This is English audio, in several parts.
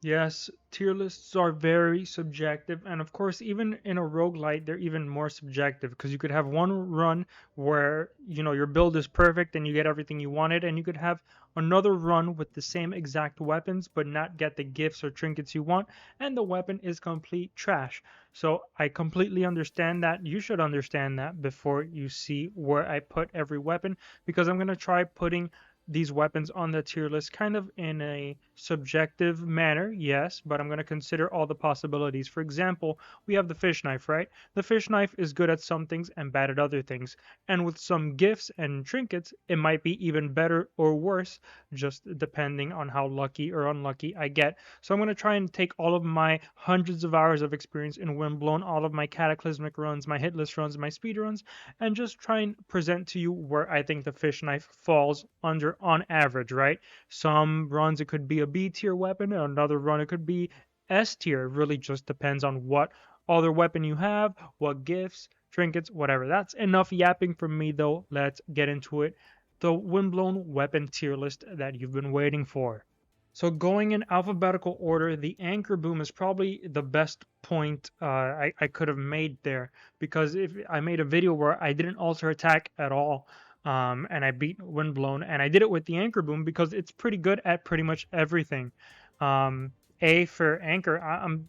Yes, tier lists are very subjective, and of course, even in a roguelite, they're even more subjective because you could have one run where your build is perfect and you get everything you wanted, and you could have another run with the same exact weapons but not get the gifts or trinkets you want, and the weapon is complete trash. So I completely understand that. You should understand that before you see where I put every weapon, because I'm gonna try putting these weapons on the tier list kind of in a subjective manner, yes, but I'm going to consider all the possibilities. For example, we have the fish knife, right? The fish knife is good at some things and bad at other things. And with some gifts and trinkets, it might be even better or worse, just depending on how lucky or unlucky I get. So I'm going to try and take all of my hundreds of hours of experience in Windblown, all of my cataclysmic runs, my hitless runs, my speed runs, and just try and present to you where I think the fish knife falls under on average, right? Some runs it could be a B tier weapon, and another run it could be S tier. It really just depends on what other weapon you have, what gifts, trinkets, whatever. That's enough yapping from me though. Let's get into it. The Windblown weapon tier list that you've been waiting for. So going in alphabetical order, the anchor boom is probably the best point I could have made there, because if I made a video where I didn't alter attack at all, and I beat Windblown, and I did it with the anchor boom because it's pretty good at pretty much everything. Um, A for anchor, I'm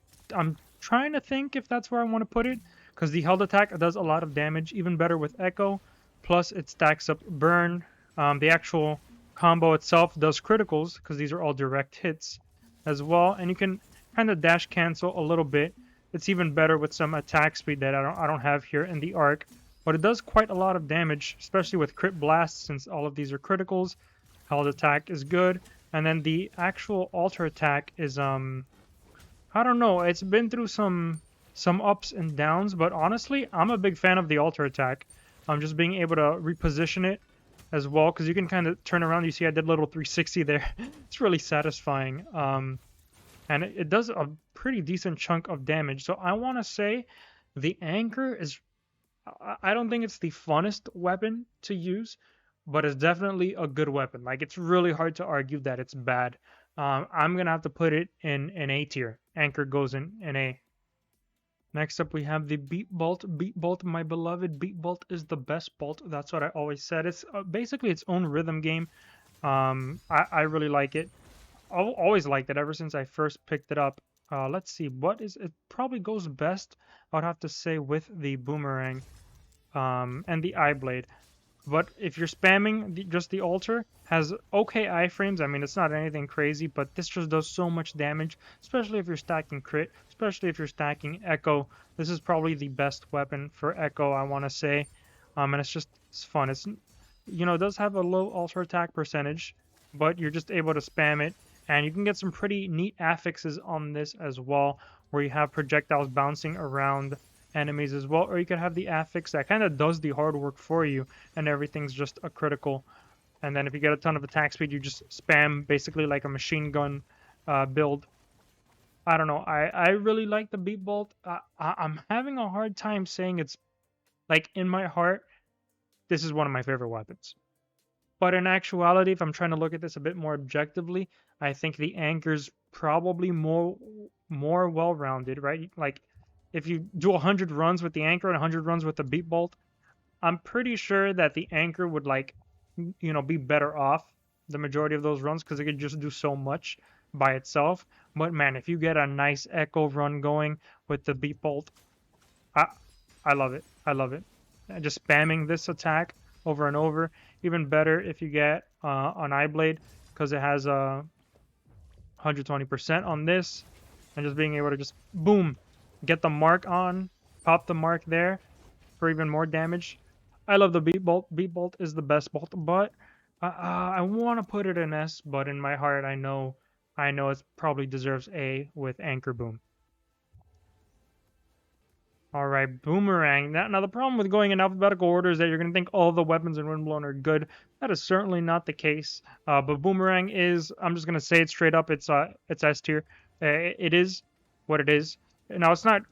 trying to think if that's where I want to put it, because the held attack does a lot of damage, even better with echo. Plus it stacks up burn. The actual combo itself does criticals because these are all direct hits as well, and you can kind of dash cancel a little bit. It's even better with some attack speed that I don't have here in the arc, but it does quite a lot of damage, especially with crit blasts since all of these are criticals. Held attack is good, and then the actual alter attack is I don't know, it's been through some ups and downs, but honestly, I'm a big fan of the alter attack. I'm just being able to reposition it as well, because you can kind of turn around. You see I did a little 360 there. It's really satisfying. And it does a pretty decent chunk of damage. So I want to say the anchor is, I don't think it's the funnest weapon to use, but it's definitely a good weapon. Like, it's really hard to argue that it's bad. I'm going to have to put it in an A tier. Anchor goes in A. Next up, we have the Beatbolt. Beatbolt, my beloved Beatbolt, is the best bolt. That's what I always said. It's basically its own rhythm game. I really like it. I've always liked it ever since I first picked it up. Let's see, what is it? Probably goes best, I would have to say, with the Boomerang and the Eye Blade. But if you're spamming just the altar, has okay iframes. I mean, it's not anything crazy, but this just does so much damage, especially if you're stacking crit, especially if you're stacking echo. This is probably the best weapon for echo, I want to say. And it's fun. It does have a low altar attack percentage, but you're just able to spam it, and you can get some pretty neat affixes on this as well, where you have projectiles bouncing around enemies as well, or you could have the affix that kind of does the hard work for you, and everything's just a critical. And then if you get a ton of attack speed, you just spam basically like a machine gun build. I don't know. I really like the Beatbolt. I'm having a hard time saying it's, like, in my heart, this is one of my favorite weapons. But in actuality, if I'm trying to look at this a bit more objectively, I think the anchor's probably more well-rounded, right? Like, if you do 100 runs with the anchor and 100 runs with the Beatbolt, I'm pretty sure that the anchor would, like, be better off the majority of those runs because it could just do so much by itself. But man, if you get a nice echo run going with the Beatbolt, I I love it. I love it. And just spamming this attack over and over. Even better if you get an Eye Blade, because it has 120% on this, and just being able to just boom, get the mark on, pop the mark there for even more damage. I love the Beatbolt. Beatbolt is the best bolt, but I want to put it in S, but in my heart I know it probably deserves A with Anchor Boom. All right, Boomerang. Now, the problem with going in alphabetical order is that you're going to think all the weapons in Windblown are good. That is certainly not the case. But Boomerang is, I'm just going to say it straight up, it's S tier. It is what it is. Now, it's not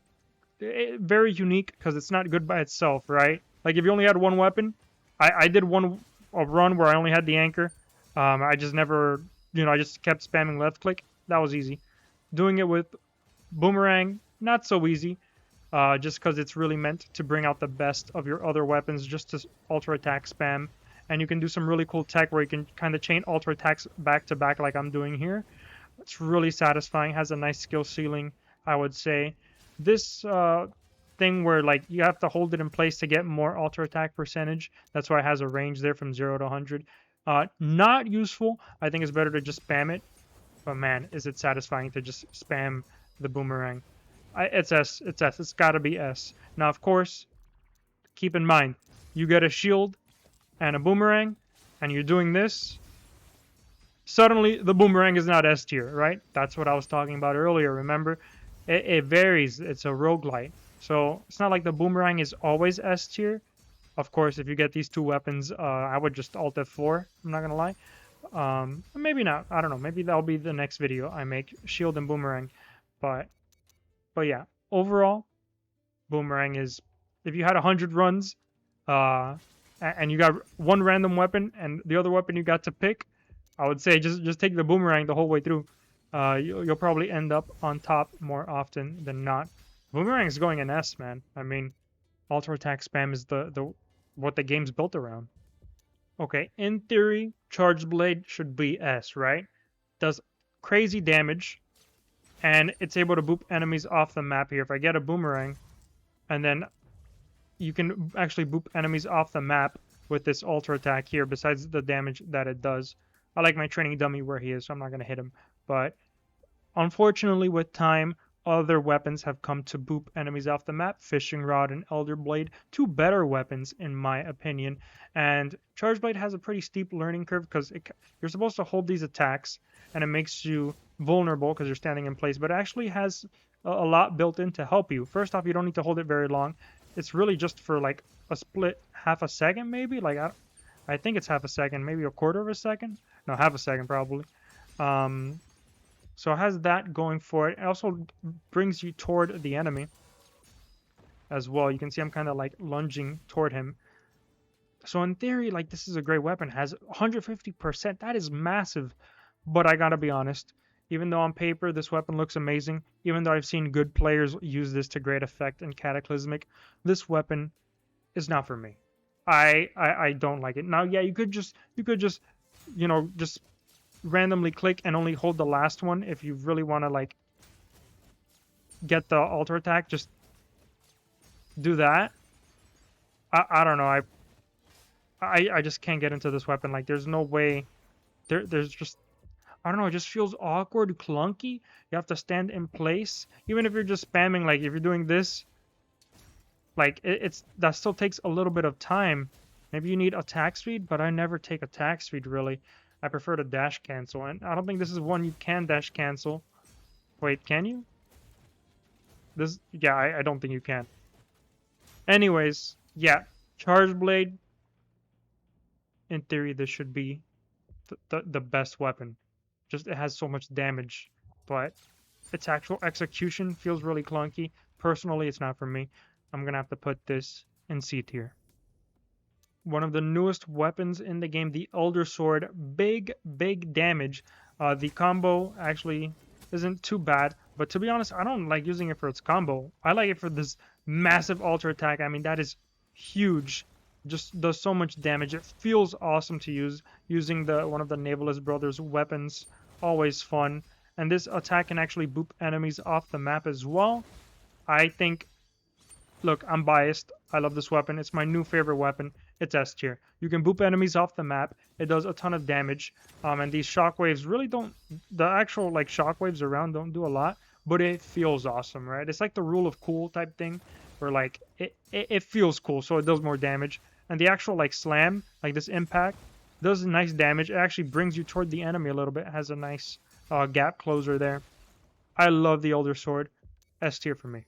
very unique because it's not good by itself, right? Like, if you only had one weapon, I did a run where I only had the anchor. I just never, I just kept spamming left click. That was easy. Doing it with Boomerang, not so easy. Just because it's really meant to bring out the best of your other weapons, just to ultra attack spam. And you can do some really cool tech where you can kind of chain ultra attacks back to back like I'm doing here. It's really satisfying, has a nice skill ceiling, I would say. This thing where like you have to hold it in place to get more ultra attack percentage, that's why it has a range there from 0 to 100. Not useful. I think it's better to just spam it. But man, is it satisfying to just spam the Boomerang. It's S. It's S. It's got to be S. Now, of course, keep in mind, you get a shield and a Boomerang, and you're doing this. Suddenly, the Boomerang is not S tier, right? That's what I was talking about earlier, remember? It varies. It's a roguelite. So, it's not like the Boomerang is always S tier. Of course, if you get these two weapons, I would just Alt F4. I'm not going to lie. Maybe not. I don't know. Maybe that'll be the next video I make. Shield and Boomerang. But yeah, overall, Boomerang is, if you had 100 runs, and you got one random weapon and the other weapon you got to pick, I would say just take the Boomerang the whole way through. You'll probably end up on top more often than not. Boomerang is going in S, man. I mean, ultra attack spam is the what the game's built around. Okay, in theory, Charged Blade should be S, right? Does crazy damage, and it's able to boop enemies off the map here. If I get a Boomerang, and then you can actually boop enemies off the map with this ultra attack here, besides the damage that it does. I like my training dummy where he is, so I'm not going to hit him. But unfortunately, with time, other weapons have come to boop enemies off the map. Fishing Rod and Elder Blade, two better weapons in my opinion. And Charged Blade has a pretty steep learning curve because you're supposed to hold these attacks, and it makes you vulnerable because you're standing in place. But it actually has a lot built in to help you. First off, you don't need to hold it very long. It's really just for like a split half a second, maybe. Like I think it's half a second, maybe a quarter of a second. No, half a second probably. So it has that going for it. It also brings you toward the enemy as well. You can see I'm kind of like lunging toward him. So in theory, like, this is a great weapon. It has 150%. That is massive. But I gotta be honest, even though on paper this weapon looks amazing, even though I've seen good players use this to great effect in Cataclysmic, this weapon is not for me. I don't like it. Now, yeah, you could just you know, just randomly click and only hold the last one if you really want to like get the ultra attack. Just do that. I don't know. I just can't get into this weapon. Like, there's no way. There's just, I don't know. It just feels awkward, clunky. You have to stand in place, even if you're just spamming. Like, if you're doing this, like that still takes a little bit of time. Maybe you need attack speed, but I never take attack speed really. I prefer to dash cancel, and I don't think this is one you can dash cancel. Wait, can you? This, yeah, I don't think you can. Anyways, yeah, Charged Blade. In theory, this should be the best weapon. Just it has so much damage, but its actual execution feels really clunky. Personally, it's not for me. I'm gonna have to put this in C tier. One of the newest weapons in the game, the Elder Sword. Big damage. The combo actually isn't too bad, but to be honest, I don't like using it for its combo. I like it for this massive ultra attack. I mean, that is huge. Just does so much damage. It feels awesome to use. Using one of the Navalist Brothers weapons, always fun. And this attack can actually boop enemies off the map as well. I think, look, I'm biased. I love this weapon. It's my new favorite weapon. It's S tier. You can boop enemies off the map. It does a ton of damage. And these shockwaves really don't, the actual like shockwaves around don't do a lot, but it feels awesome, right? It's like the rule of cool type thing, where like it feels cool, so it does more damage. And the actual like slam, like this impact, does nice damage. It actually brings you toward the enemy a little bit. It has a nice gap closer there. I love the Elder Sword. S tier for me.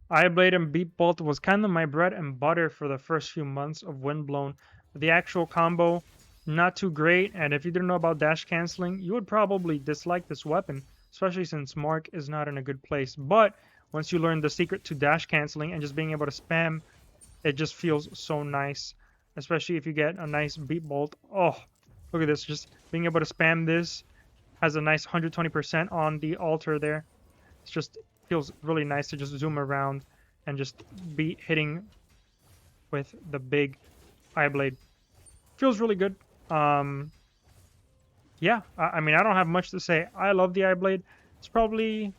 Eye Blade and Beatbolt was kind of my bread and butter for the first few months of Windblown. The actual combo, not too great, and if you didn't know about dash canceling, you would probably dislike this weapon, especially since Mark is not in a good place. But once you learn the secret to dash canceling and just being able to spam, it just feels so nice, especially if you get a nice Beatbolt. Oh, look at this, just being able to spam this has a nice 120% on the altar there. It's just feels really nice to just zoom around and just be hitting with the big eye blade. Feels really good. Yeah, I mean, I don't have much to say. I love the eye blade. It's probably,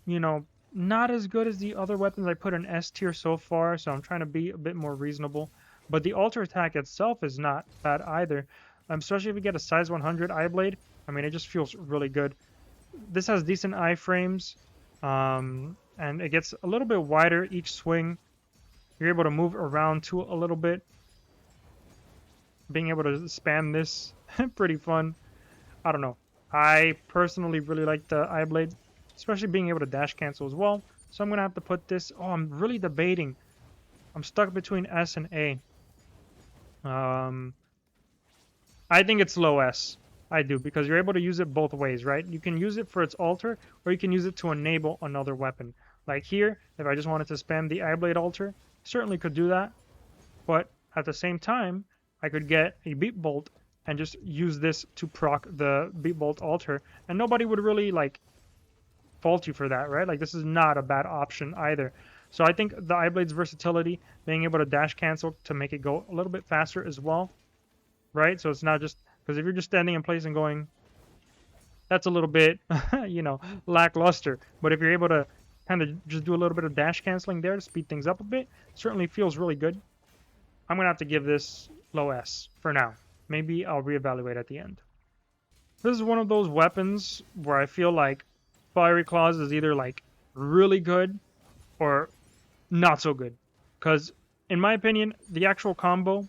you know, not as good as the other weapons I put in S tier so far, so I'm trying to be a bit more reasonable. But the altar attack itself is not bad either, especially if you get a size 100 eye blade. I mean, it just feels really good. This has decent iframes, and it gets a little bit wider each swing. You're able to move around too a little bit. Being able to spam this, pretty fun. I don't know. I personally really like the eye blade, especially being able to dash cancel as well. So I'm going to have to put this... Oh, I'm really debating. I'm stuck between S and A. I think it's low S. I do, because you're able to use it both ways, right? You can use it for its altar, or you can use it to enable another weapon. Like here, if I just wanted to spam the eye blade altar, certainly could do that. But at the same time, I could get a Beatbolt and just use this to proc the Beatbolt altar, and nobody would really, like, fault you for that, right? Like, this is not a bad option either. So I think the eye blade's versatility, being able to dash cancel to make it go a little bit faster as well, right? So it's not just... Because if you're just standing in place and going, that's a little bit, you know, lackluster. But if you're able to kind of just do a little bit of dash canceling there to speed things up a bit, certainly feels really good. I'm going to have to give this low S for now. Maybe I'll reevaluate at the end. This is one of those weapons where I feel like Fiery Claws is either, like, really good or not so good. Because, in my opinion, the actual combo,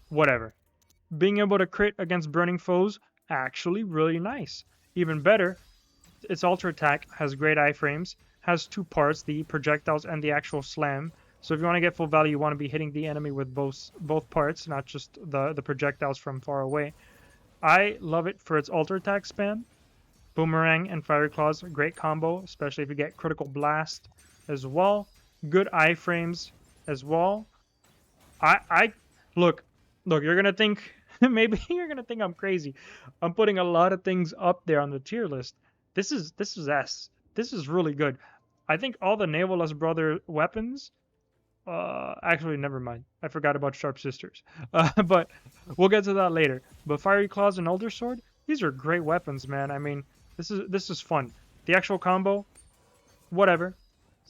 whatever. Being able to crit against burning foes, actually really nice. Even better, its altar attack has great iframes, has two parts, the projectiles and the actual slam. So if you want to get full value, you want to be hitting the enemy with both parts, not just the projectiles from far away. I love it for its altar attack spam. Boomerang and Fiery Claws, great combo, especially if you get critical blast as well. Good iframes as well. Look, you're gonna think, maybe you're gonna think I'm crazy. I'm putting a lot of things up there on the tier list. This is S. This is really good. I think all the Navalus brother weapons. Actually, never mind. I forgot about Sharp Sisters. But we'll get to that later. But Fiery Claws and Elder Sword, these are great weapons, man. I mean, this is fun. The actual combo, whatever.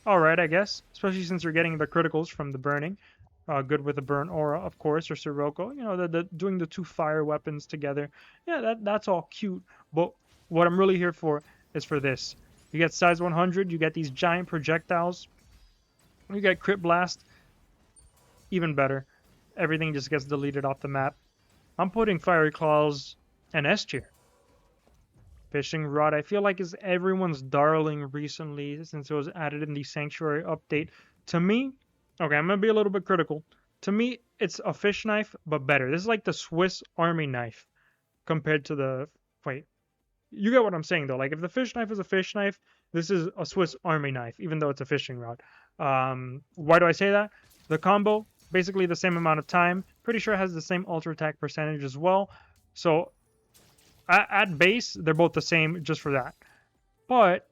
All right, I guess. Especially since you're getting the criticals from the burning. Good with the burn aura, of course, or Sirocco. You know, the doing the two fire weapons together. Yeah, that's all cute. But what I'm really here for is for this. You get size 100. You get these giant projectiles. You get crit blast. Even better. Everything just gets deleted off the map. I'm putting Fiery Claws and S tier. Fishing Rod, I feel like, is everyone's darling recently since it was added in the Sanctuary update. To me, okay, I'm going to be a little bit critical. To me, it's a fish knife, but better. This is like the Swiss Army knife compared to the... Wait. You get what I'm saying, though. Like, if the fish knife is a fish knife, this is a Swiss Army knife, even though it's a fishing rod. Why do I say that? The combo, basically the same amount of time. Pretty sure it has the same ultra attack percentage as well. So, at base, they're both the same just for that. But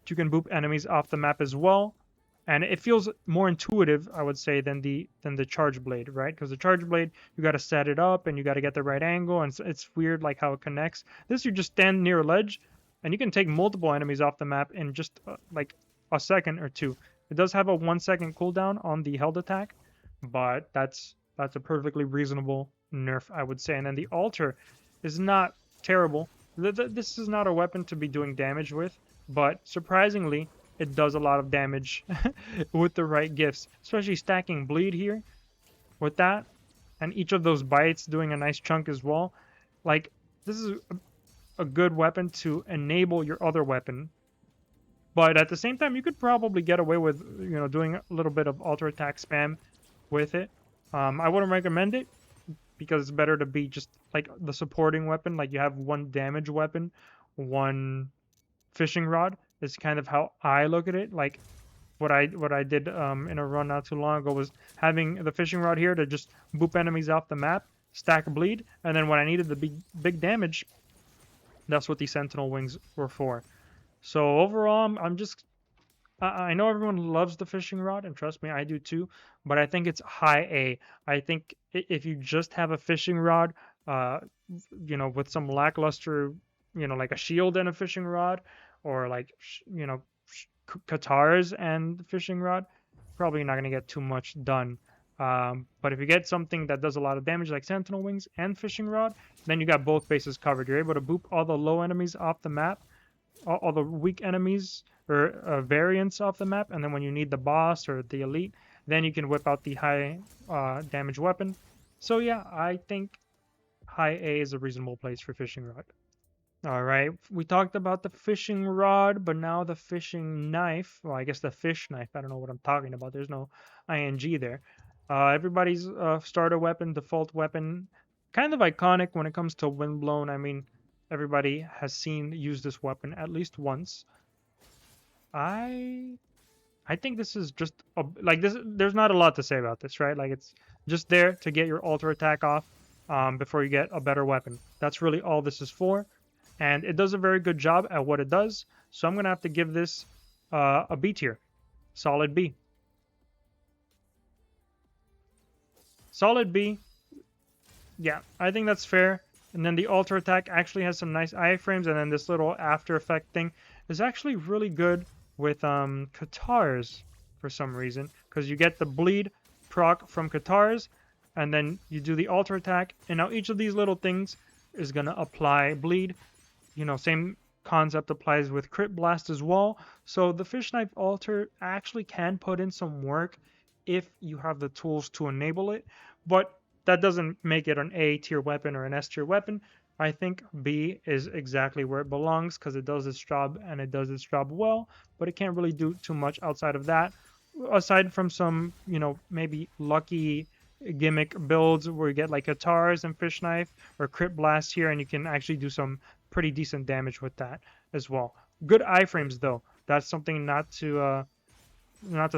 you can boop enemies off the map as well. And it feels more intuitive, I would say, than the charge blade, right? Because the charge blade, you got to set it up and you got to get the right angle, and it's weird, like how it connects. This, you just stand near a ledge, and you can take multiple enemies off the map in just like a second or two. It does have a 1 second cooldown on the held attack, but that's a perfectly reasonable nerf, I would say. And then the altar is not terrible. This is not a weapon to be doing damage with, but surprisingly, it does a lot of damage with the right gifts, especially stacking bleed here with that, and each of those bites doing a nice chunk as well. Like, this is a good weapon to enable your other weapon, but at the same time, you could probably get away with, you know, doing a little bit of alter attack spam with it. I wouldn't recommend it because it's better to be just like the supporting weapon. Like, you have one damage weapon, one fishing rod. Is kind of how I look at it. Like, what I did in a run not too long ago was having the fishing rod here to just boop enemies off the map, stack bleed, and then when I needed the big damage, That's what the Sentinel Wings were for. So overall, I know everyone loves the fishing rod, and trust me, I do too. But I think it's high A. I think if you just have a fishing rod, uh, with some lackluster, like a shield and a fishing rod, or like Katars and fishing rod, probably not gonna get too much done. But if you get something that does a lot of damage, like Sentinel Wings and fishing rod, then you got both bases covered. You're able to boop all the low enemies off the map, all the weak enemies or variants off the map, and then when you need the boss or the elite, then you can whip out the high damage weapon. So yeah, I think high A is a reasonable place for fishing rod. All right, we talked about the fishing rod, but now the fishing knife. Well, I guess the fish knife. I don't know what I'm talking about. There's no ing there. Everybody's starter weapon, default weapon, kind of iconic when it comes to Windblown. I mean, everybody has use this weapon at least once. I think this is just like this. There's not a lot to say about this, right? Like it's just there to get your alter attack off before you get a better weapon. That's really all this is for, and it does a very good job at what it does. So I'm gonna have to give this a B tier, solid B. Solid B. Yeah, I think that's fair. And then the alter attack actually has some nice iframes, and then this little after effect thing is actually really good with Katars for some reason, because you get the bleed proc from Katars, and then you do the alter attack, and now each of these little things is gonna apply bleed. Same concept applies with crit blast as well. So the fish knife alter actually can put in some work if you have the tools to enable it, but that doesn't make it an A tier weapon or an S tier weapon. I think B is exactly where it belongs because it does its job and it does its job well, but it can't really do too much outside of that. Aside from some, maybe lucky gimmick builds where you get like Katars and fish knife or crit blast here, and you can actually do some pretty decent damage with that as well. Good iframes though. That's something not to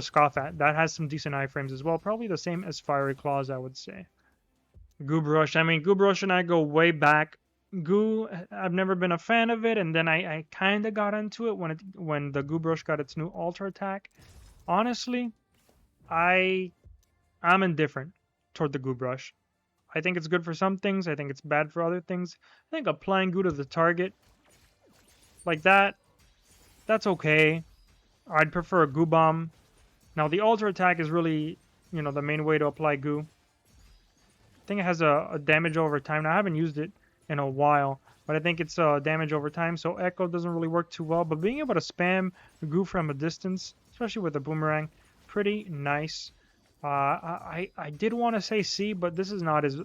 scoff at. That has some decent iframes as well. Probably the same as Fiery Claws, I would say. Goo Brush. I mean, Goo Brush and I go way back. Goo, I've never been a fan of it, and then I kind of got into it when the Goo Brush got its new alter attack. Honestly, I'm indifferent toward the Goo Brush. I think it's good for some things. I think it's bad for other things. I think applying goo to the target like that's okay. I'd prefer a Goo Bomb. Now, the alter attack is really, the main way to apply goo. I think it has a damage over time. Now, I haven't used it in a while, but I think it's damage over time, so Echo doesn't really work too well. But being able to spam goo from a distance, especially with a Boomerang, pretty nice. I did want to say C, but this is not as,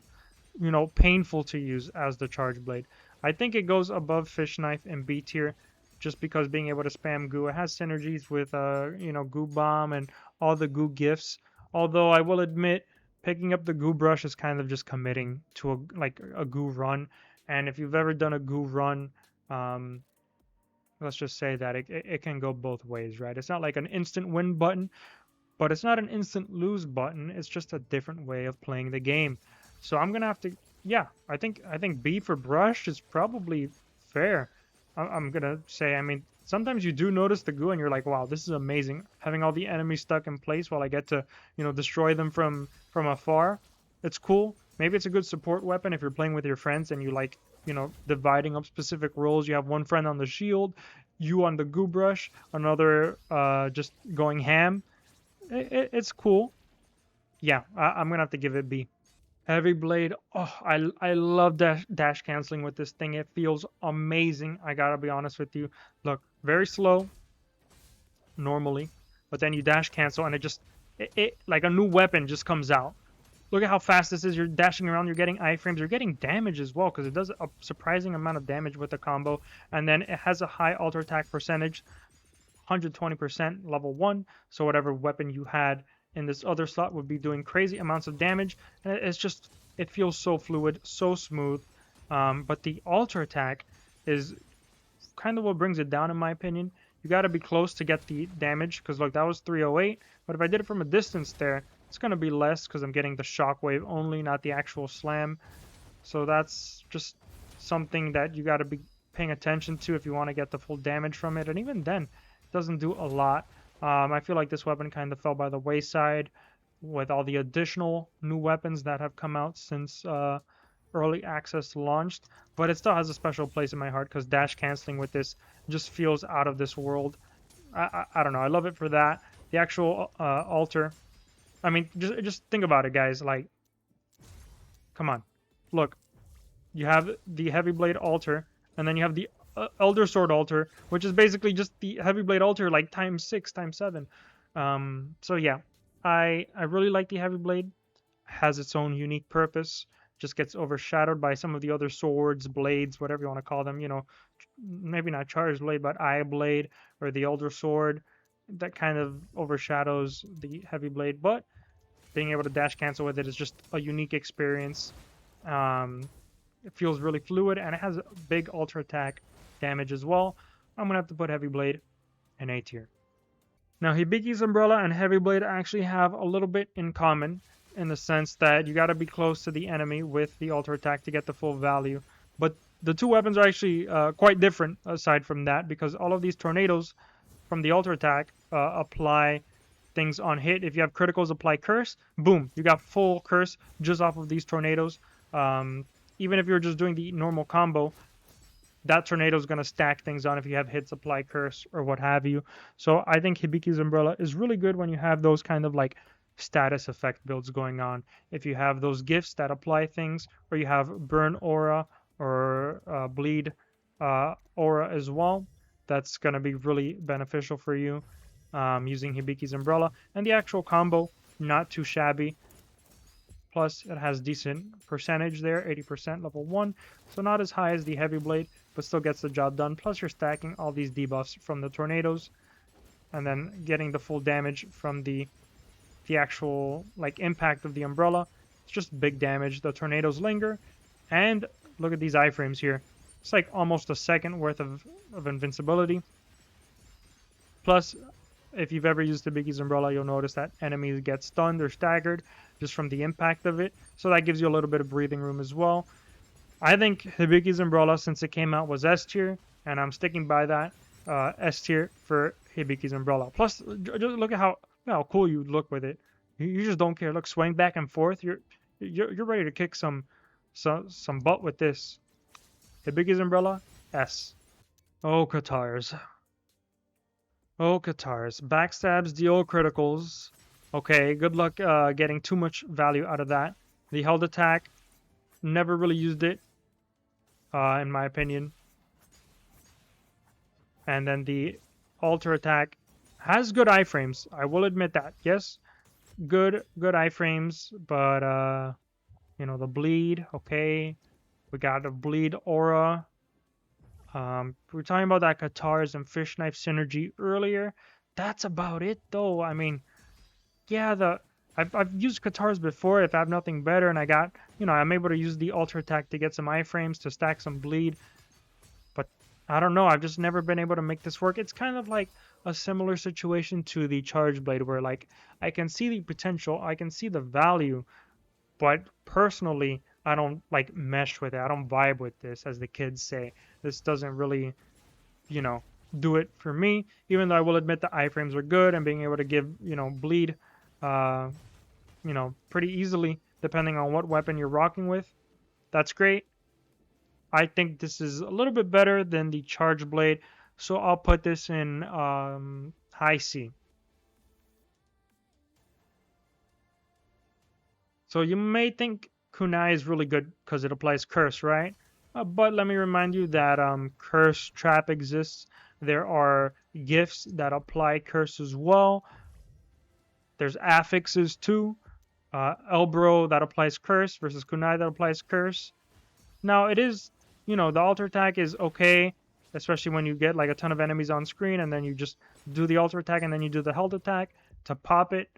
painful to use as the Charge Blade. I think it goes above Fish Knife in B tier, just because being able to spam goo, it has synergies with, Goo Bomb and all the goo gifts. Although I will admit, picking up the Goo Brush is kind of just committing to a goo run. And if you've ever done a goo run, let's just say that it can go both ways, right? It's not like an instant win button, but it's not an instant lose button. It's just a different way of playing the game. So I'm gonna have to, yeah, I think B for Brush is probably fair. I'm gonna say, I mean, sometimes you do notice the goo and you're like, wow, this is amazing. Having all the enemies stuck in place while I get to, destroy them from afar. It's cool. Maybe it's a good support weapon if you're playing with your friends and you like, dividing up specific roles. You have one friend on the shield, you on the Goo Brush, another just going ham. It's cool. Yeah, I'm going to have to give it B. Heavy Blade. Oh, I love dash canceling with this thing. It feels amazing. I gotta be honest with you. Look, very slow normally, but then you dash cancel and it like a new weapon just comes out. Look at how fast this is. You're dashing around. You're getting iframes. You're getting damage as well because it does a surprising amount of damage with the combo. And then it has a high alter attack percentage, 120% level 1. So whatever weapon you had in this other slot would be doing crazy amounts of damage, and it feels so fluid, so smooth. But the alter attack is kind of what brings it down in my opinion. You got to be close to get the damage, because look, that was 308, but if I did it from a distance there, it's going to be less because I'm getting the shockwave only, not the actual slam. So that's just something that you got to be paying attention to if you want to get the full damage from it. And even then, it doesn't do a lot. I feel like this weapon kind of fell by the wayside with all the additional new weapons that have come out since early access launched. But it still has a special place in my heart because dash canceling with this just feels out of this world. I don't know. I love it for that. The actual altar. I mean, just think about it, guys. Like, come on. Look, you have the Heavy Blade altar, and then you have the Elder Sword altar, which is basically just the Heavy Blade altar, like times 6, times 7. So yeah, I really like the Heavy Blade. Has its own unique purpose. Just gets overshadowed by some of the other swords, blades, whatever you want to call them. You know, maybe not Charged Blade, but Eye Blade or the Elder Sword. That kind of overshadows the Heavy Blade, but being able to dash cancel with it is just a unique experience. It feels really fluid, and it has a big ultra attack damage as well. I'm going to have to put Heavy Blade in A tier. Now, Hibiki's Umbrella and Heavy Blade actually have a little bit in common in the sense that you got to be close to the enemy with the ultra attack to get the full value. But the two weapons are actually quite different aside from that, because all of these tornadoes from the ultra attack apply things on hit. If you have criticals, apply curse. Boom, you got full curse just off of these tornadoes. Even if you're just doing the normal combo, that tornado is going to stack things on if you have hits, apply curse, or what have you. So I think Hibiki's Umbrella is really good when you have those kind of like status effect builds going on. If you have those gifts that apply things, or you have burn aura or bleed aura as well, that's going to be really beneficial for you using Hibiki's Umbrella. And the actual combo, not too shabby. Plus, it has decent percentage there, 80% level 1. So not as high as the Heavy Blade, but still gets the job done. Plus, you're stacking all these debuffs from the tornadoes. And then getting the full damage from the actual like impact of the umbrella. It's just big damage. The tornadoes linger. And look at these iframes here. It's like almost a second worth of invincibility. Plus, if you've ever used Hibiki's Umbrella, you'll notice that enemies get stunned or staggered just from the impact of it. So that gives you a little bit of breathing room as well. I think Hibiki's Umbrella, since it came out, was S tier, and I'm sticking by that. S tier for Hibiki's Umbrella. Plus, just look at how cool you look with it. You just don't care. Look, swing back and forth. You're ready to kick some butt with this. Hibiki's Umbrella, S. Oh, Katars. Oh, Katars. Backstabs, deal criticals. Okay, good luck getting too much value out of that. The held attack, never really used it, in my opinion. And then the alter attack has good iframes. I will admit that. Yes, good iframes, but you know, the bleed. Okay, we got the bleed aura. We were talking about that Katars and Fish Knife synergy earlier. That's about it, though. I mean, yeah, I've used Katars before if I have nothing better, and I got, you know, I'm able to use the ultra attack to get some iframes to stack some bleed. But I don't know, I've just never been able to make this work. It's kind of like a similar situation to the Charge Blade, where like I can see the potential, I can see the value, but personally I don't like mesh with it. I don't vibe with this, as the kids say. This doesn't really, you know, do it for me. Even though I will admit the iframes are good and being able to give, you know, bleed, you know, pretty easily depending on what weapon you're rocking with. That's great. I think this is a little bit better than the Charge Blade, so I'll put this in high C. So you may think Kunai is really good because it applies curse, right? But let me remind you that curse trap exists. There are gifts that apply curse as well. There's affixes too. Elbro that applies curse versus Kunai that applies curse. Now it is, you know, the alter attack is okay, especially when you get like a ton of enemies on screen and then you just do the alter attack and then you do the held attack to pop it.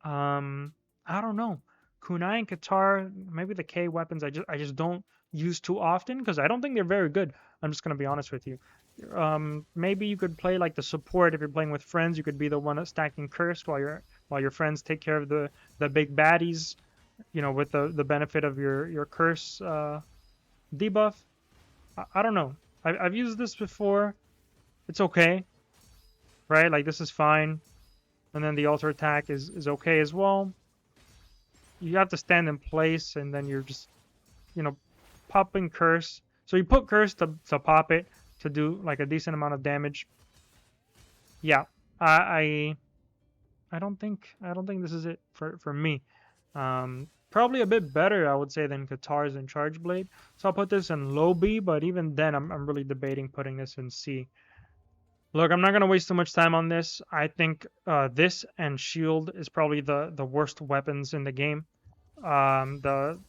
I don't know. Kunai and Katar, maybe the K weapons I just don't use too often because I don't think they're very good. I'm just gonna be honest with you. Maybe you could play like the support if you're playing with friends. You could be the one stacking curse while your friends take care of the big baddies, you know, with the benefit of your curse debuff. I don't know. I've used this before. It's okay, right? Like this is fine. And then the alter attack is okay as well. You have to stand in place, and then you're just, you know, popping curse. So you put curse to pop it to do like a decent amount of damage. Yeah, I I don't think this is it for me. Probably a bit better, I would say, than Katars and Charge Blade. So I'll put this in low B, but even then, I'm really debating putting this in C. Look, I'm not gonna waste too much time on this. I think this and Shield is probably the worst weapons in the game. The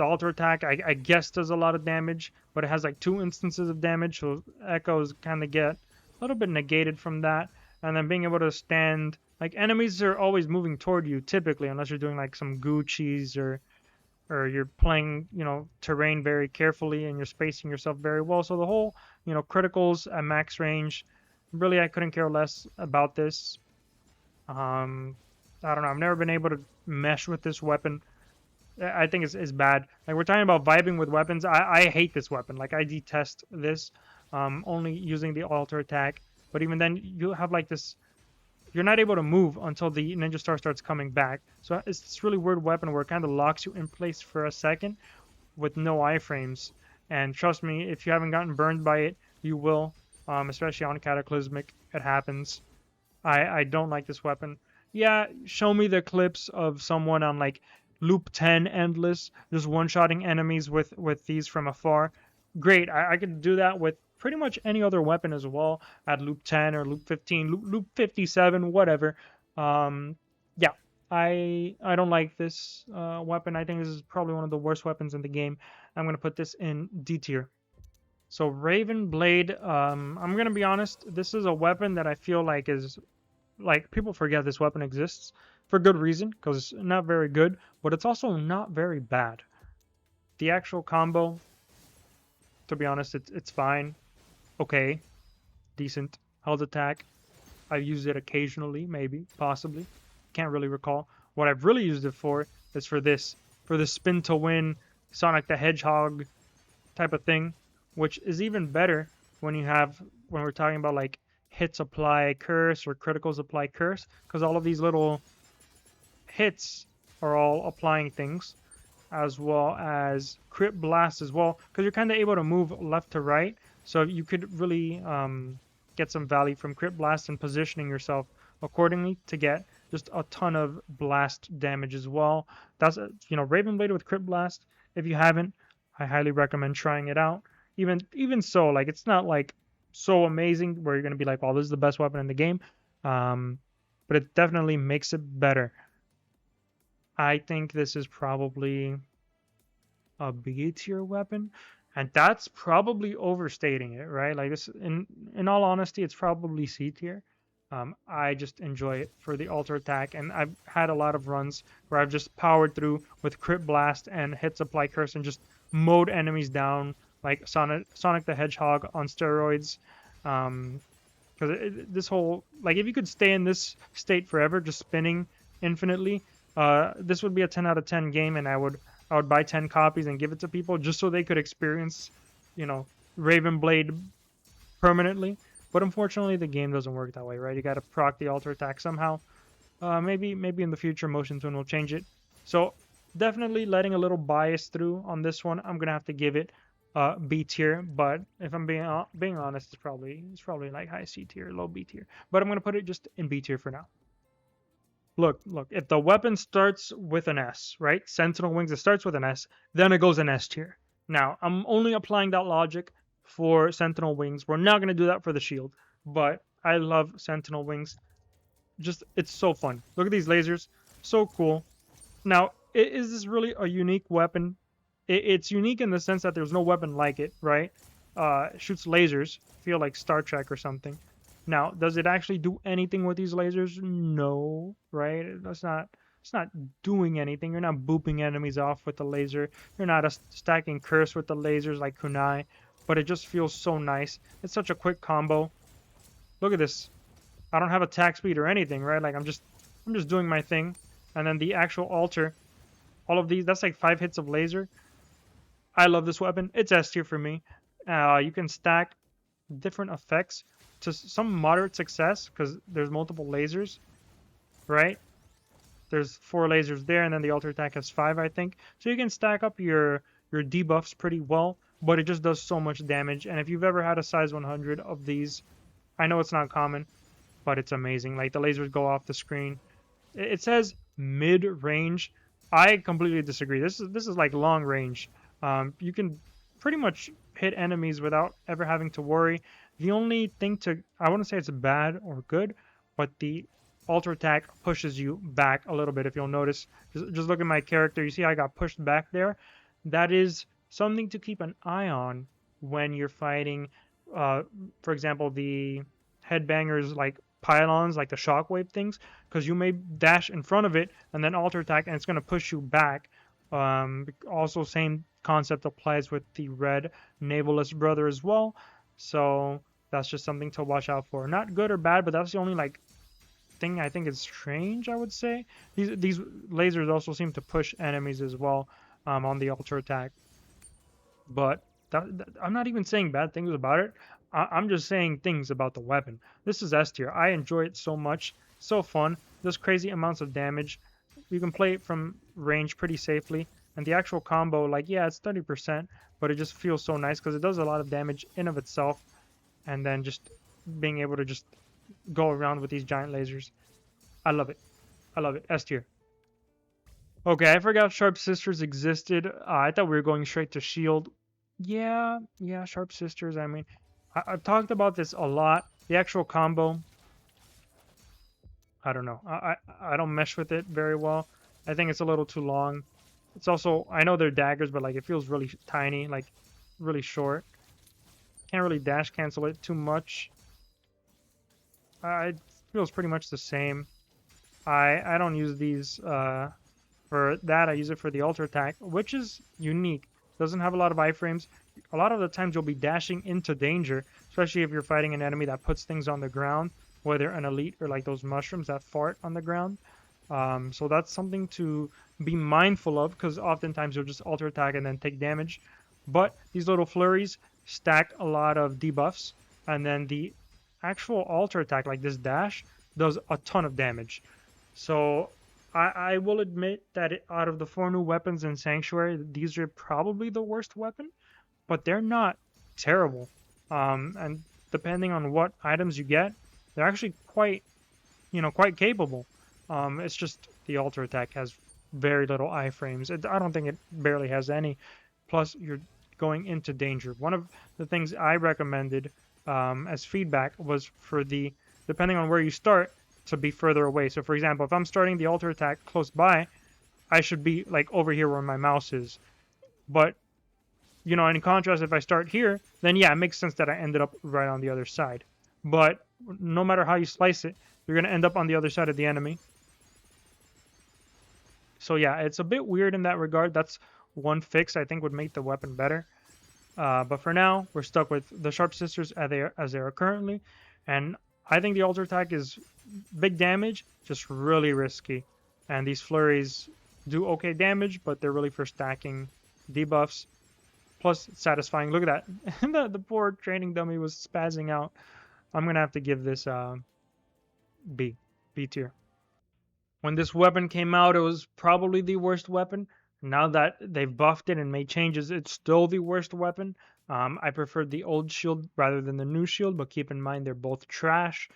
alter attack, I guess, does a lot of damage, but it has like 2 instances of damage, so echoes kind of get a little bit negated from that. And then being able to stand, like enemies are always moving toward you typically, unless you're doing like some Gucci's or you're playing, you know, terrain very carefully and you're spacing yourself very well. So the whole, you know, criticals at max range, really I couldn't care less about this. I don't know. I've never been able to mesh with this weapon. I think it's bad. Like we're talking about vibing with weapons. I hate this weapon. Like I detest this. Only using the alter attack. But even then, you have like this. You're not able to move until the ninja star starts coming back. So it's this really weird weapon where it kind of locks you in place for a second with no iframes. And trust me, if you haven't gotten burned by it, you will. Especially on Cataclysmic, it happens. I don't like this weapon. Yeah, show me the clips of someone on like loop 10 endless, just one-shotting enemies with these from afar. Great, I could do that with pretty much any other weapon as well at loop 10 or loop 15, loop 57, whatever. Yeah, I don't like this weapon. I think this is probably one of the worst weapons in the game. I'm going to put this in D tier. So Ravenblade, I'm going to be honest, this is a weapon that I feel like is like people forget this weapon exists for good reason because it's not very good, but it's also not very bad. The actual combo, to be honest, it's fine, okay, decent. Held attack, I've used it occasionally, maybe, possibly, can't really recall. What I've really used it for is for the spin to win Sonic the Hedgehog type of thing, which is even better when we're talking about like hits apply curse or criticals apply curse, because all of these little hits are all applying things, as well as crit blast as well, because you're kind of able to move left to right, so you could really get some value from crit blast and positioning yourself accordingly to get just a ton of blast damage as well. That's Ravenblade with crit blast. If you haven't, I highly recommend trying it out. Even so, like it's not like so amazing where you're gonna be like, "Well, this is the best weapon in the game," but it definitely makes it better. I think this is probably a B tier weapon, and that's probably overstating it, right? Like this, in all honesty, it's probably C tier. I just enjoy it for the alter attack, and I've had a lot of runs where I've just powered through with crit blast and hit supply curse and just mowed enemies down like Sonic the Hedgehog on steroids. Because this whole, like, if you could stay in this state forever, just spinning infinitely, this would be a 10 out of 10 game, and I would buy 10 copies and give it to people just so they could experience, Ravenblade permanently. But unfortunately, the game doesn't work that way, right? You got to proc the alter attack somehow. Maybe in the future, Motion Twin will change it. So definitely letting a little bias through on this one. I'm gonna have to give it B tier, but if I'm being honest, it's probably like high C tier, low B tier. But I'm gonna put it just in B tier for now. Look, if the weapon starts with an S, right? Sentinel Wings, it starts with an S, then it goes in S tier. Now, I'm only applying that logic for Sentinel Wings. We're not going to do that for the shield, but I love Sentinel Wings. Just, it's so fun. Look at these lasers. So cool. Now, is this really a unique weapon? It's unique in the sense that there's no weapon like it, right? Shoots lasers. Feel like Star Trek or something. Now, does it actually do anything with these lasers? No, right? It's not doing anything. You're not booping enemies off with the laser. You're not stacking curse with the lasers like Kunai, but it just feels so nice. It's such a quick combo. Look at this. I don't have attack speed or anything, right? Like I'm just doing my thing. And then the actual alter, all of these, that's like 5 hits of laser. I love this weapon. It's S tier for me. You can stack different effects to some moderate success because there's multiple lasers, right? There's 4 lasers there, and then the alter attack has 5, I think. So you can stack up your debuffs pretty well, but it just does so much damage. And if you've ever had a size 100 of these, I know it's not common, but it's amazing. Like the lasers go off the screen. It says mid range. I completely disagree. This is like long range. You can pretty much hit enemies without ever having to worry. The only thing I wouldn't say it's bad or good, but the alter attack pushes you back a little bit. If you'll notice, just look at my character. You see I got pushed back there. That is something to keep an eye on when you're fighting. For example, the headbangers like pylons, like the shockwave things, because you may dash in front of it and then alter attack, and it's going to push you back. Also, same concept applies with the red navalless brother as well. So that's just something to watch out for. Not good or bad, but that's the only like thing I think is strange, I would say. These lasers also seem to push enemies as well on the alter attack. But I'm not even saying bad things about it. I'm just saying things about the weapon. This is S tier. I enjoy it so much. So fun. Does crazy amounts of damage. You can play it from range pretty safely. And the actual combo, like, yeah, it's 30%, but it just feels so nice because it does a lot of damage in of itself. And then just being able to just go around with these giant lasers. I love it. I love it. S tier. Okay, I forgot Sharp Sisters existed. I thought we were going straight to Shield. Yeah, Sharp Sisters. I mean, I've talked about this a lot. The actual combo, I don't know. I don't mesh with it very well. I think it's a little too long. It's also, I know they're daggers, but like it feels really tiny, like really short. Can't really dash cancel it too much. It feels pretty much the same. I don't use these for that. I use it for the alter attack, which is unique. Doesn't have a lot of iframes. A lot of the times you'll be dashing into danger, especially if you're fighting an enemy that puts things on the ground, whether an elite or like those mushrooms that fart on the ground. So that's something to be mindful of because oftentimes you'll just alter attack and then take damage. But these little flurries stack a lot of debuffs, and then the actual alter attack, like this dash, does a ton of damage. So I will admit that out of the 4 new weapons in Sanctuary, these are probably the worst weapon, but they're not terrible. And depending on what items you get, they're actually quite capable. It's just the alter attack has very little iframes. I don't think it barely has any. Plus, you're going into danger. One of the things I recommended as feedback was for depending on where you start, to be further away. So for example, if I'm starting the alter attack close by, I should be like over here where my mouse is. But, in contrast, if I start here, then yeah, it makes sense that I ended up right on the other side. But no matter how you slice it, you're going to end up on the other side of the enemy. So yeah, it's a bit weird in that regard. That's one fix I think would make the weapon better. But for now, we're stuck with the Sharp Sisters as they are currently. And I think the alter attack is big damage, just really risky. And these flurries do okay damage, but they're really for stacking debuffs. Plus, it's satisfying. Look at that. The poor training dummy was spazzing out. I'm going to have to give this B tier. When this weapon came out, it was probably the worst weapon. Now that they've buffed it and made changes, it's still the worst weapon. I preferred the old shield rather than the new shield, but keep in mind they're both trash.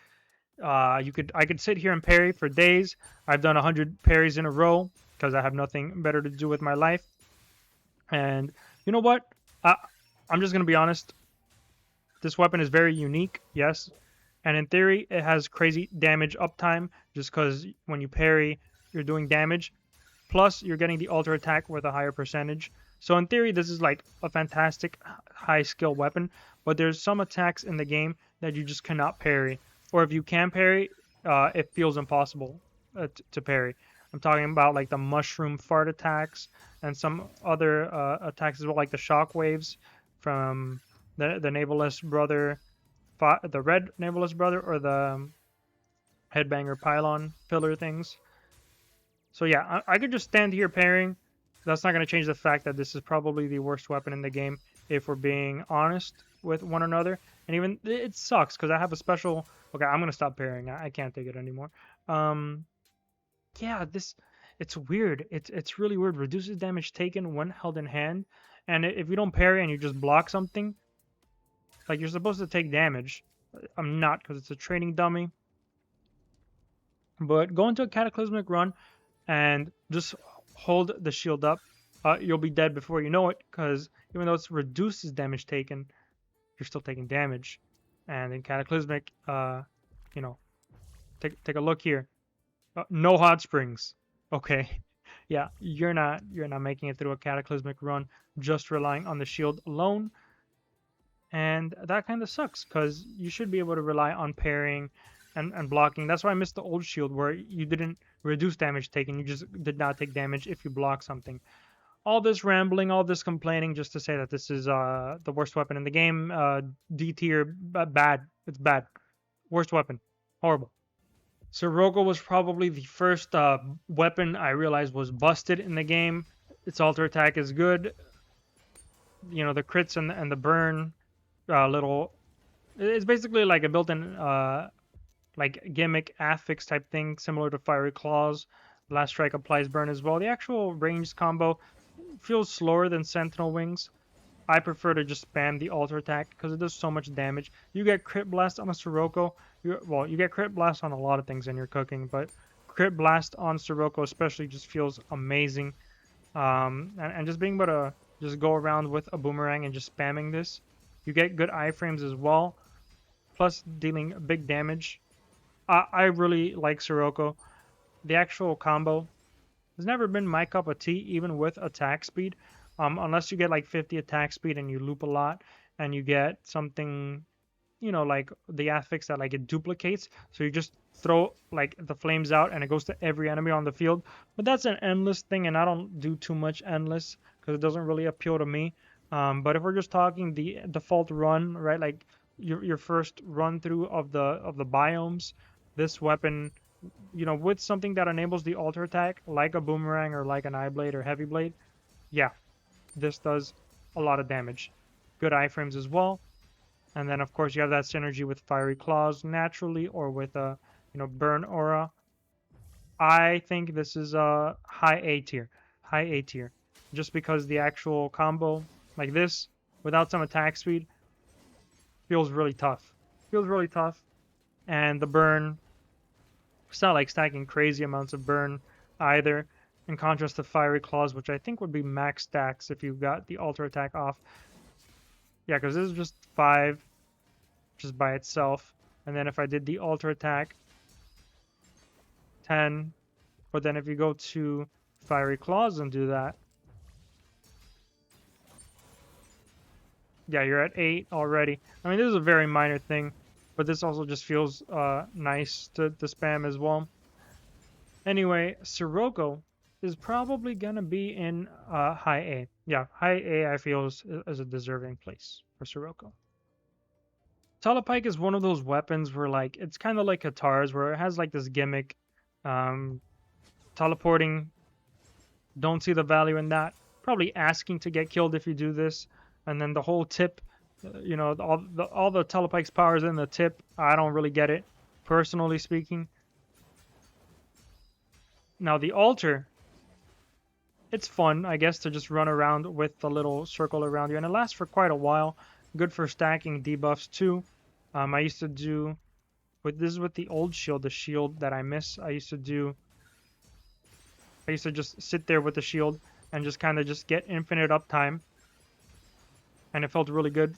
I could sit here and parry for days. I've done 100 parries in a row because I have nothing better to do with my life. And you know what? I'm just gonna be honest. This weapon is very unique, yes, and in theory it has crazy damage uptime just because when you parry, you're doing damage. Plus, you're getting the alter attack with a higher percentage. So in theory, this is like a fantastic high skill weapon, but there's some attacks in the game that you just cannot parry. Or if you can parry, it feels impossible to parry. I'm talking about like the mushroom fart attacks and some other attacks as well, like the shock waves from the navalless brother, the red navalless brother, or the headbanger pylon pillar things. So yeah, I could just stand here parrying. That's not going to change the fact that this is probably the worst weapon in the game. if we're being honest with one another. And even it sucks because I have a special. Okay, I'm gonna stop parrying. I can't take it anymore. Um, yeah, it's weird. It's really weird. Reduces damage taken when held in hand, and if you don't parry and you just block something, like you're supposed to take damage. I'm not because it's a training dummy. But go into a cataclysmic run and just hold the shield up. You'll be dead before you know it because even though it reduces damage taken, you're still taking damage. And in cataclysmic, you know, take a look here. No hot springs. Okay. Yeah, you're not making it through a cataclysmic run just relying on the shield alone. And that kind of sucks because you should be able to rely on parrying and blocking. That's why I missed the old shield where you didn't reduce damage taken. You just did not take damage if you block something. All this rambling, all this complaining just to say that this is the worst weapon in the game. D tier, bad. It's bad. Worst weapon. Horrible. Sirocco was probably the first weapon I realized was busted in the game. Its alter attack is good. You know, the crits and the burn little... It's basically like a built-in like gimmick affix type thing, similar to Fiery Claws. Last Strike applies burn as well. The actual ranged combo feels slower than Sentinel Wings. I prefer to just spam the alter attack because it does so much damage. You get crit blast on a Sirocco. You get crit blast on a lot of things in your cooking, but crit blast on Sirocco especially just feels amazing. And just being able to just go around with a boomerang and just spamming this, you get good iframes as well, plus dealing big damage. I really like Sirocco. The actual combo has never been my cup of tea, even with attack speed. Unless you get like 50 attack speed and you loop a lot, and you get something, you know, like the affix that like it duplicates. So you just throw like the flames out and it goes to every enemy on the field. But that's an endless thing, and I don't do too much endless because it doesn't really appeal to me. But if we're just talking the default run, right, like your first run through of the biomes, this weapon, you know, with something that enables the alter attack, like a boomerang or like an eye blade or heavy blade, yeah, this does a lot of damage. Good iframes as well. And then of course you have that synergy with Fiery Claws naturally, or with a burn aura. I think this is a high A tier. High A tier. Just because the actual combo like this without some attack speed feels really tough. Feels really tough. And the burn, it's not like stacking crazy amounts of burn either, in contrast to Fiery Claws, which I think would be max stacks if you got the alter attack off. Yeah, because this is just 5 just by itself. And then if I did the alter attack, 10. But then if you go to Fiery Claws and do that, yeah, you're at 8 already. I mean, this is a very minor thing, but this also just feels nice to spam as well. Anyway, Sirocco is probably gonna be in high A. Yeah, high A I feel is a deserving place for Sirocco. Telepike is one of those weapons where like it's kind of like Katars, where it has like this gimmick, teleporting. Don't see the value in that. Probably asking to get killed if you do this, and then the whole tip, you know, all the Telepike's powers in the tip. I don't really get it, personally speaking. Now the altar, it's fun, I guess, to just run around with the little circle around you, and it lasts for quite a while. Good for stacking debuffs too. I used to do, this is with the old shield, the shield that I miss. I used to just sit there with the shield and just kind of just get infinite uptime, and it felt really good.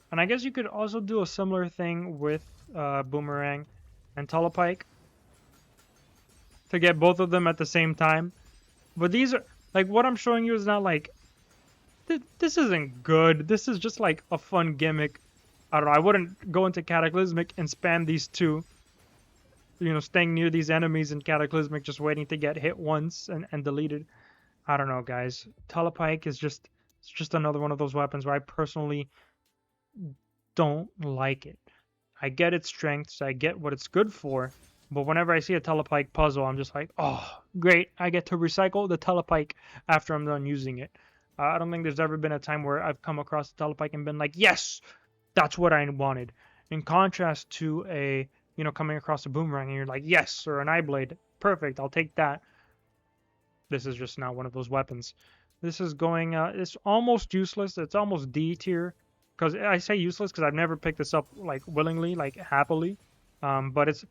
And I guess you could also do a similar thing with Boomerang and Telepike to get both of them at the same time. But these are, like, what I'm showing you is not like, this isn't good. This is just like a fun gimmick. I don't know, I wouldn't go into Cataclysmic and spam these two. You know, staying near these enemies in Cataclysmic, just waiting to get hit once and deleted. I don't know, guys. Telepike is just, it's just another one of those weapons where I personally don't like it. I get its strengths, I get what it's good for, but whenever I see a Telepike puzzle, I'm just like, oh, great, I get to recycle the Telepike after I'm done using it. I don't think there's ever been a time where I've come across a Telepike and been like, yes, that's what I wanted. In contrast to a, coming across a Boomerang and you're like, yes, or an eye blade, perfect, I'll take that. This is just not one of those weapons. This is going, it's almost useless. It's almost D tier. Because I say useless because I've never picked this up, like, willingly, like, happily. But it's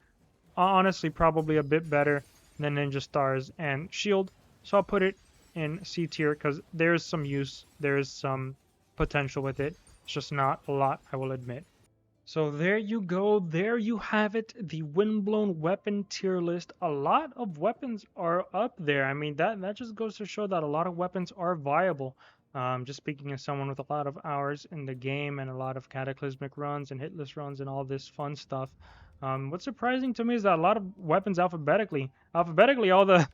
honestly probably a bit better than Ninja Stars and Shield. So I'll put it in C tier because there's some use. There's some potential with it. It's just not a lot, I will admit. So there you go. There you have it. The Windblown weapon tier list. A lot of weapons are up there. I mean, that just goes to show that a lot of weapons are viable. Just speaking as someone with a lot of hours in the game and a lot of cataclysmic runs and hitless runs and all this fun stuff. What's surprising to me is that a lot of weapons alphabetically, all the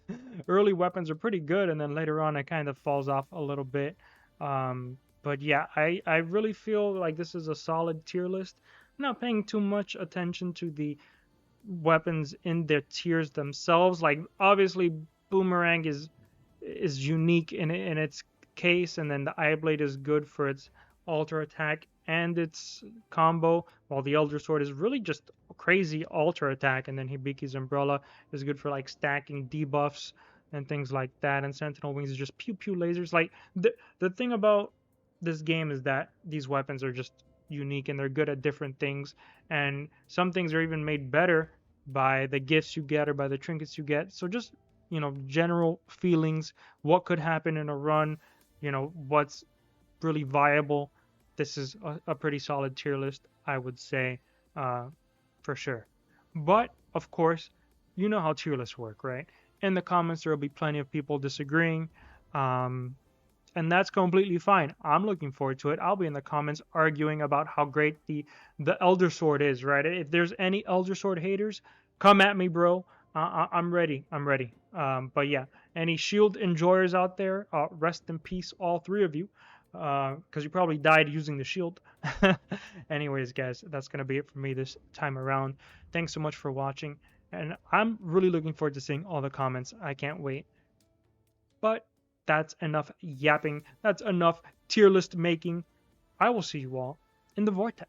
early weapons are pretty good, and then later on it kind of falls off a little bit. But yeah, I really feel like this is a solid tier list. I'm not paying too much attention to the weapons in their tiers themselves. Like obviously, Boomerang is unique in its case, and then the Eye Blade is good for its alter attack and its combo, while the Elder Sword is really just a crazy alter attack, and then Hibiki's Umbrella is good for like stacking debuffs and things like that, and Sentinel Wings is just pew pew lasers. Like the thing about this game is that these weapons are just unique and they're good at different things, and some things are even made better by the gifts you get or by the trinkets you get. So just general feelings, what could happen in a run, what's really viable. This is a pretty solid tier list, I would say, for sure. But of course, you know how tier lists work, right? In the comments there will be plenty of people disagreeing, and that's completely fine. I'm looking forward to it. I'll be in the comments arguing about how great the Elder Sword is, right? If there's any Elder Sword haters, come at me, bro. I'm ready. I'm ready. But yeah, any Shield enjoyers out there, rest in peace, all three of you, because you probably died using the Shield. Anyways, guys, that's gonna be it for me this time around. Thanks so much for watching, and I'm really looking forward to seeing all the comments. I can't wait. But that's enough yapping. That's enough tier list making. I will see you all in the vortex.